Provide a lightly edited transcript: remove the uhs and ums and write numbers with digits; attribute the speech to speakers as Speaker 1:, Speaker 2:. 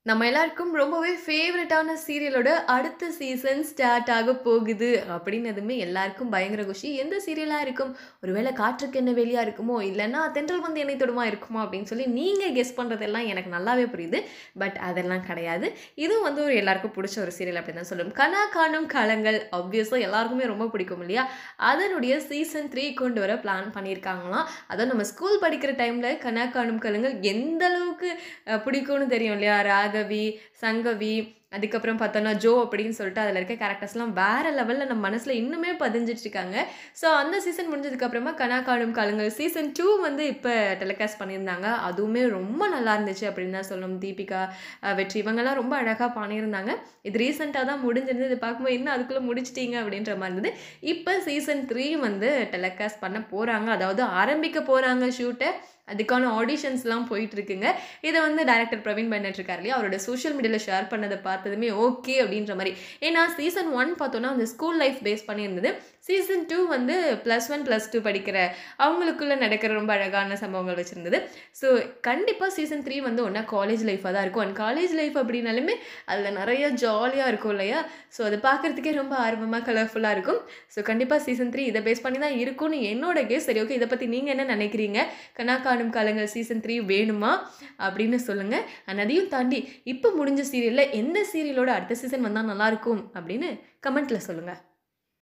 Speaker 1: நம்ம எல்லாருக்கும் ரொம்பவே ஃபேவரட்டான சீரியலோட அடுத்த சீசன் ஸ்டார்ட் ஆக போகுது அப்படின்னதுமே எல்லாருக்கும் பயங்கர குஷி. எந்த சீரியலா இருக்கும்? ஒருவேளை காற்றுக்கு என்ன வேலியா இருக்குமோ? இல்லன்னா தென்றல் வந்து என்னை தொடுமா இருக்குமா? அப்படின்னு சொல்லி நீங்க கெஸ் பண்றதெல்லாம் எனக்கு நல்லாவே புரியுது. பட் அதெல்லாம் கிடையாது. இதுவும் வந்து ஒரு எல்லாருக்கும் புடிச்ச ஒரு சீரியல் அப்படின்னு தான் சொல்லணும். கனா காணும் காலங்கள் ஆப்வியஸா எல்லாருக்குமே ரொம்ப பிடிக்கும் இல்லையா? அதனுடைய சீசன் 3 கொண்டு வர பிளான் பண்ணியிருக்காங்களாம். அதுவும் நம்ம ஸ்கூல் படிக்கிற டைம்ல கனா காணும் காலங்கள் எந்த அளவுக்கு பிடிக்கும்னு தெரியும் இல்லையா? ராகவி, சங்கவி, அதுக்கப்புறம் பார்த்தோன்னா ஜோ அப்படின்னு சொல்லிட்டு அதில இருக்க கேரக்டர்ஸ்லாம் வேற லெவல்ல நம்ம மனசுல இன்னுமே பதிஞ்சிட்டு இருக்காங்க. ஸோ அந்த சீசன் முடிஞ்சதுக்கு அப்புறமா கனா காணும் காலங்கள் சீசன் 2 வந்து இப்ப டெலிகாஸ்ட் பண்ணியிருந்தாங்க. அதுவுமே ரொம்ப நல்லா இருந்துச்சு அப்படின்னு தான் சொல்லணும். தீபிகா, வெற்றி இவங்கலாம் ரொம்ப அழகா பண்ணியிருந்தாங்க. இது ரீசென்ட்டா தான் முடிஞ்சிருந்தது. இத பார்க்கும்போது என்ன அதுக்குள்ள முடிச்சுட்டீங்க அப்படின்ற மாரி இருந்தது. இப்ப சீசன் 3 வந்து டெலிகாஸ்ட் பண்ண போறாங்க. அதாவது ஆரம்பிக்க போறாங்க ஷூட்ட. அதுக்கான ஆடிஷன்ஸ்லாம் போயிட்டுருக்குங்க. இத வந்து டைரக்டர் பிரவீன் பென்னட் இருக்காரு இல்லையா? அவரோட சோஷியல் மீடியால ஷேர் பண்ணத பார்த்ததுமே ஓகே அப்படின்ற மாரி. ஏன்னா சீசன் 1 பார்த்தோம்னா, அந்த ஸ்கூல் லைஃப் பேஸ் பண்ணியிருந்தது. சீசன் 2 வந்து +1, +2 படிக்கிற அவங்களுக்குள்ள நடக்கிற ரொம்ப அழகான சம்பவங்கள் வச்சிருந்தது. ஸோ கண்டிப்பா சீசன் 3 வந்து ஒண்ணா காலேஜ் லைஃபா தான் இருக்கும். அண்ட் காலேஜ் லைஃப் அப்படின்னாலுமே அதில நெறைய ஜாலியா இருக்கும் இல்லையா? ஸோ அத பார்க்கறதுக்கே ரொம்ப ஆர்வமா, கலர்ஃபுல்லா இருக்கும். ஸோ கண்டிப்பா சீசன் 3 இத பேஸ் பண்ணி தான் இருக்கும்னு என்னோட கெஸ். சரி ஓகே. இத பத்தி நீங்க என்ன நெனைக்கிறீங்க? கனா காணும் காலங்கள் சீசன் 3 வேணுமா? அப்படின்னு சொல்லுங்க. அண்ட் அதையும் தாண்டி இப்ப முடிஞ்ச சீரியல்ல எந்த சீரியலோட அடுத்த சீசன் வந்தா நல்லாருக்கும் அப்படின்னு கமெண்ட்ல சொல்லுங்க.